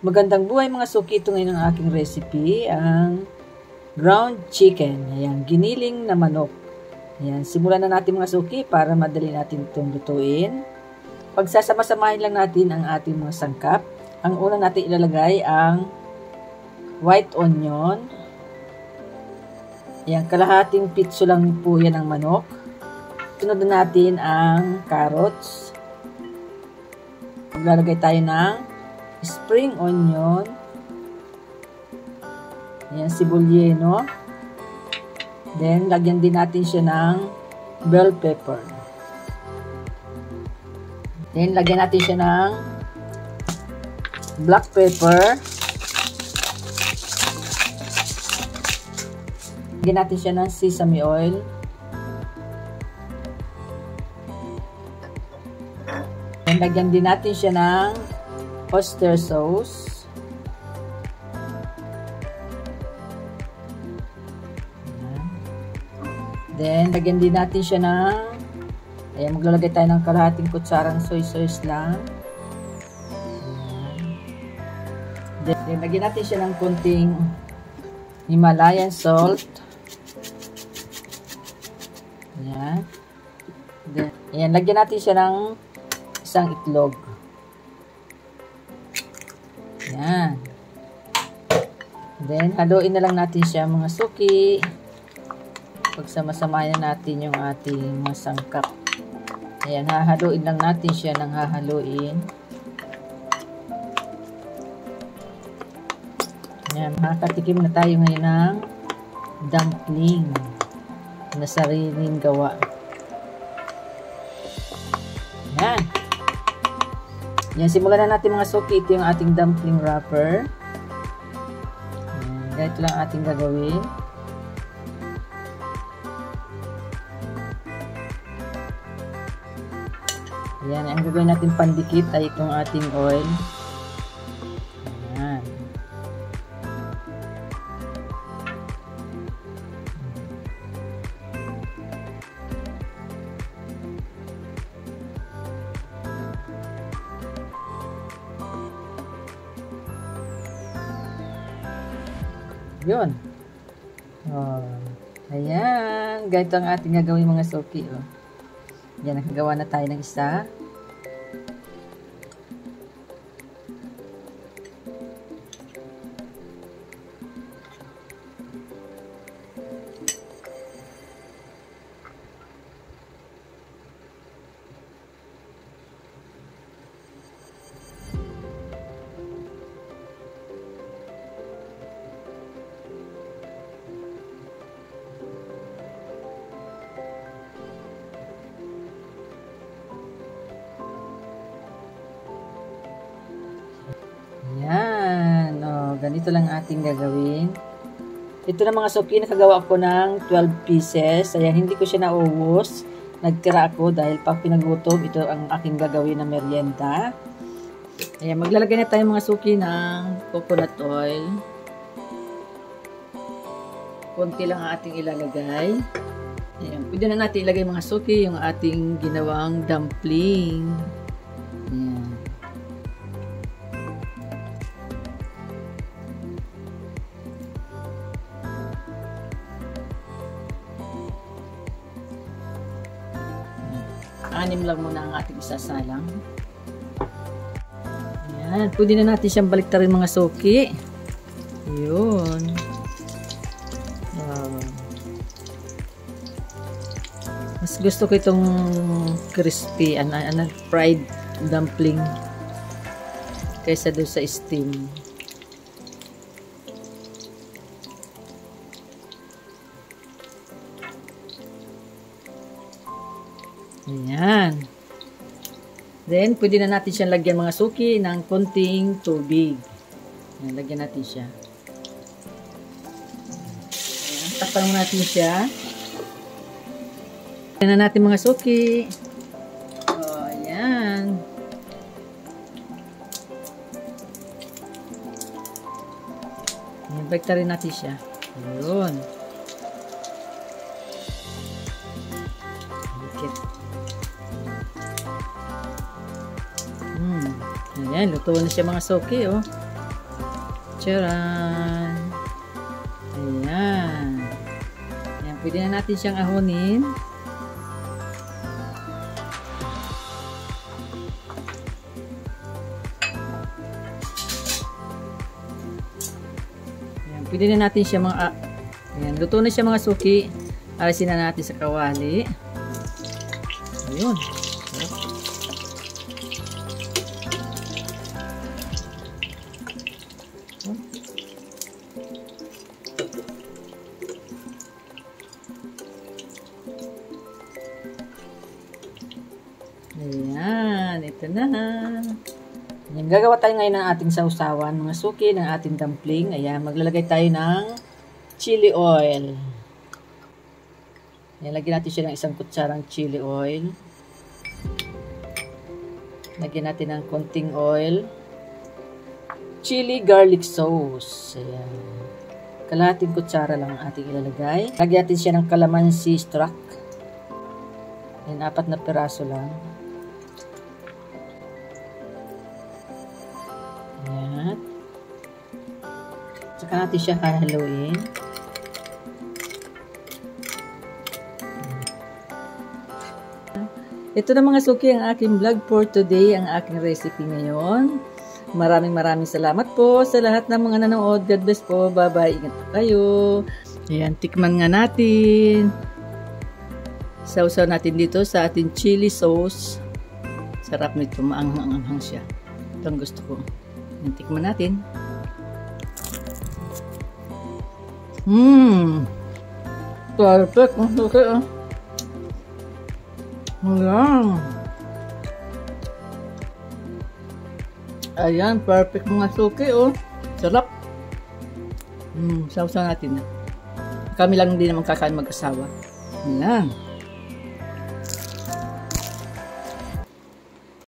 Magandang buhay mga suki, ito ngayon ang aking recipe, ang ground chicken. Ayan, giniling na manok. Ayan, simulan na natin mga suki para madali natin itong lutuin. Pagsasama-samahin lang natin ang ating mga sangkap. Ang una natin ilalagay ang white onion. Ayan, kalahating pitso lang po yan ang manok. Sunod na natin ang carrots. Maglalagay tayo ng spring onion. Ayan, sibulyeno. Then, lagyan din natin siya ng bell pepper. Then, lagyan natin siya ng black pepper. Lagyan natin siya ng sesame oil. Then, lagyan din natin siya ng oyster sauce. Then, lagyan din natin siya ng, ayan, maglalagay tayo ng kalahating kutsarang soy sauce lang. Then, lagyan natin siya ng kunting Himalayan salt. Ayan. Then, ayan, lagyan natin siya ng isang itlog. Ayan. Then, haluin na lang natin siya mga suki. Pagsama-samahin na natin yung ating mga sangkap. Ayan, hahaluin lang natin siya ng hahaluin. Ayan, makakatikim na tayo ngayon ng dumpling na sariling gawa. Ayan. Yan, simulan na natin mga suki. Ito yung ating dumpling wrapper. Ayan, ganito lang ating gagawin. Ayan, ang gagawin natin pandikit ay itong ating oil. Ayan. Yun. Oh, ayan. Ganito ang ating gagawin mga suki. Oh. Yan, nakagawa na tayo ng isa. Yan. O, ganito lang ating gagawin. Ito na mga suki, nakagawa ko ng 12 pieces. Ayan, hindi ko siya nauubos. Nagtira ako dahil pag pinagutom, ito ang aking gagawin na merienda. Ayan, maglalagay na tayo mga suki ng coconut oil. Konti lang ang ating ilalagay. Ayan, pwede na natin ilagay mga suki yung ating ginawang dumpling. Ayan. Anim lang muna ang ating isasalang. Ayan. Pwede na natin siyang baliktarin mga suki. Yun. Wow. Mas gusto ko itong crispy, fried dumpling kaysa doon sa steam. Ayan. Then, pwede na natin siyang lagyan mga suki ng konting tubig. Ayan, lagyan natin siya. Ayan, takpan natin siya. Lagyan na natin mga suki. O, ayan. Ayan, baliktarin natin siya. Ayun. Ayan, luto na siya mga suki, oh. Charan! Ayan. Ayan, pwede na natin siyang ahonin. Ayan, pwede na natin siya ayan, luto na siya mga suki. Alisin na natin sa kawali. Ayun. Ayan, ito na. Ayan, gagawa tayo ngayon ng ating sausawan, mga suki, ng ating dumpling. Ayan, maglalagay tayo ng chili oil. Ayan, lagyan natin siya ng 1 kutsarang chili oil. Lagyan natin ng konting oil. Chili garlic sauce. Ayan. Kalahating kutsara lang ang ating ilalagay. Lagyan natin siya ng calamansi extract. Ayan, 4 na piraso lang. Ayan. Saka natin siya hahaluin. Ito na mga suki ang aking vlog for today, ang aking recipe ngayon. Maraming salamat po sa lahat ng mga nanood. God bless po. Bye-bye. Ingat po kayo. Ayan, tikman nga natin. Sausaw natin dito sa ating chili sauce. Sarap nito. Maanghang-anghang siya. Ito ang gusto ko. Ayan, tikman natin. Perfect. Okay, Ayan. Ayan, perfect mga suki, oh. Sarap. Sausaw natin na. Kami lang din naman kakain mag-asawa. Ayan.